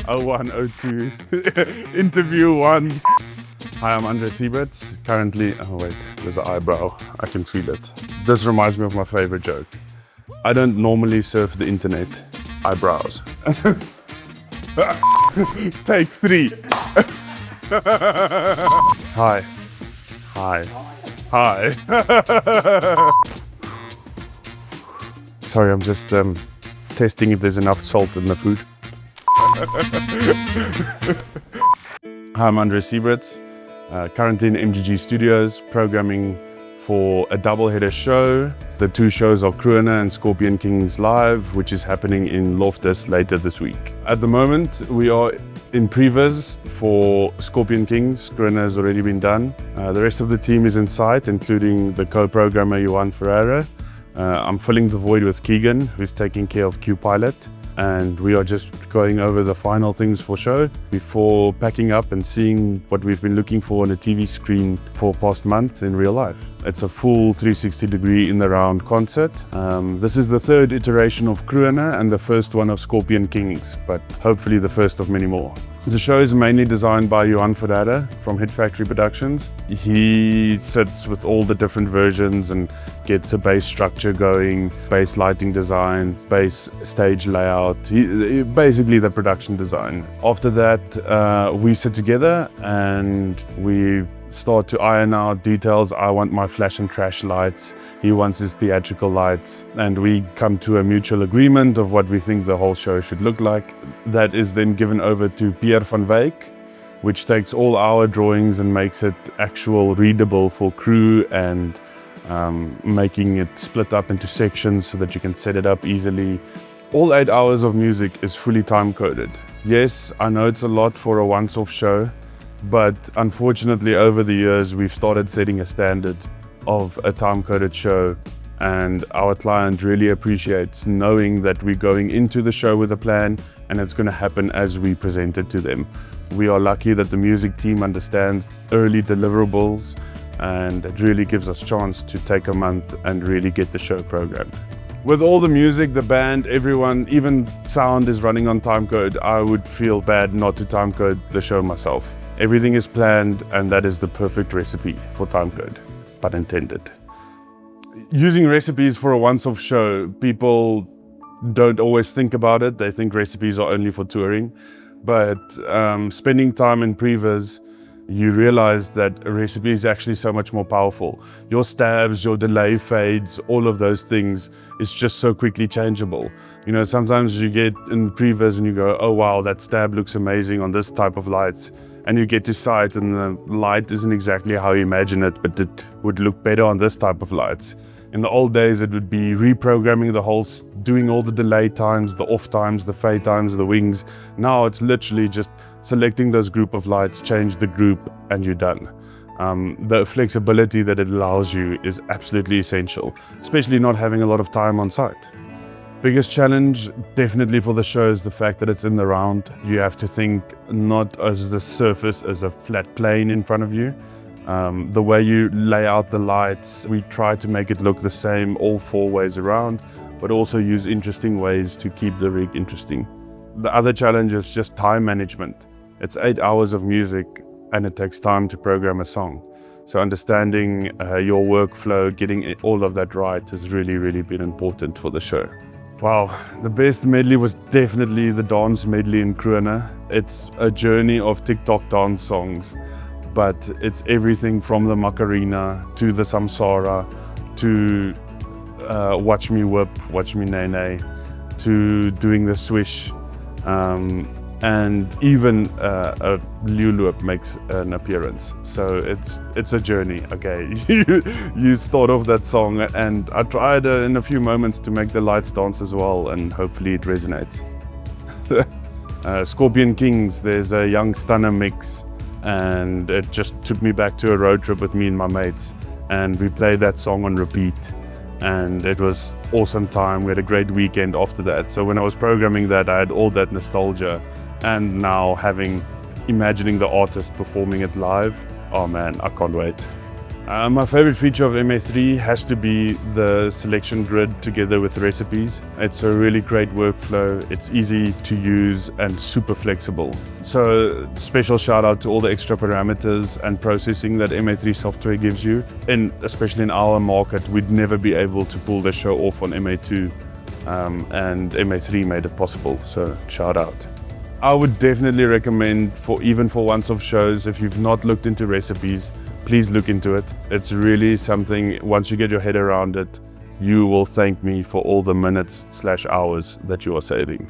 0102 interview 1. Hi, I'm Andre Siebrits. Currently, oh wait, there's an eyebrow. I can feel it. This reminds me of my favorite joke. I don't normally surf the internet. Eyebrows. Take 3. Hi. Hi. Hi. Sorry, I'm just testing if there's enough salt in the food. Hi, I'm Andre Siebrits, currently in MGG Studios, programming for a doubleheader show. The 2 shows are Krone and Scorpion Kings Live, which is happening in Loftus later this week. At the moment, we are in pre-vis for Scorpion Kings. Krone has already been done. The rest of the team is in sight, including the co-programmer Johan Ferreira. I'm filling the void with Keegan, who's taking care of Q-Pilot. And we are just going over the final things for show before packing up and seeing what we've been looking for on a TV screen for past month in real life. It's a full 360-degree in the round concert. This is the 3rd iteration of Krone and the first one of Scorpion Kings, but hopefully the first of many more. The show is mainly designed by Johan Ferreira from Hit Factory Productions. He sits with all the different versions and gets a base structure going, base lighting design, base stage layout, basically the production design. After that, we sit together and we start to iron out details. I want my flash and trash lights, he wants his theatrical lights, and we come to a mutual agreement of what we think the whole show should look like. That is then given over to Pierre van Wyk, which takes all our drawings and makes it actual readable for crew and making it split up into sections so that you can set it up easily. All 8 hours of music is fully time-coded. Yes, I know it's a lot for a once-off show, but unfortunately over the years we've started setting a standard of a time-coded show, and our client really appreciates knowing that we're going into the show with a plan and it's going to happen as we present it to them. We are lucky that the music team understands early deliverables, and it really gives us a chance to take a month and really get the show programmed. With all the music, the band, everyone, even sound is running on timecode. I would feel bad not to timecode the show myself. Everything is planned, and that is the perfect recipe for timecode, pun intended. Using recipes for a once-off show, people don't always think about it. They think recipes are only for touring. But spending time in pre-vis, you realize that a recipe is actually so much more powerful. Your stabs, your delay fades, all of those things is just so quickly changeable. You know, sometimes you get in pre-vis and you go, oh wow, that stab looks amazing on this type of lights. And you get to sight and the light isn't exactly how you imagine it, but it would look better on this type of lights. In the old days, it would be reprogramming the whole, doing all the delay times, the off times, the fade times, the wings. Now it's literally just selecting those group of lights, change the group, and you're done. The flexibility that it allows you is absolutely essential, especially not having a lot of time on site. Biggest challenge definitely for the show is the fact that it's in the round. You have to think not as the surface as a flat plane in front of you. The way you lay out the lights, we try to make it look the same all 4 ways around, but also use interesting ways to keep the rig interesting. The other challenge is just time management. It's 8 hours of music and it takes time to program a song. So understanding your workflow, getting all of that right has really been important for the show. Wow, the best medley was definitely the dance medley in Krone. It's a journey of TikTok dance songs, but it's everything from the Macarena to the Samsara to Watch Me Whip, Watch Me Nay Nay, to doing the swish, and even a Lulup makes an appearance. So it's a journey. Okay, you start off that song, and I tried in a few moments to make the lights dance as well, and hopefully it resonates. Scorpion Kings, there's a Young Stunner mix, and it just took me back to a road trip with me and my mates, and we played that song on repeat, and it was awesome time. We had a great weekend after that. So when I was programming that, I had all that nostalgia, and now imagining the artist performing it live, oh man, I can't wait. My favorite feature of MA3 has to be the selection grid together with recipes. It's a really great workflow, it's easy to use and super flexible. So special shout out to all the extra parameters and processing that MA3 software gives you. And especially in our market, we'd never be able to pull the show off on MA2 and MA3 made it possible, so shout out. I would definitely recommend even for once-off shows, if you've not looked into recipes, please look into it. It's really something, once you get your head around it, you will thank me for all the minutes/hours that you are saving.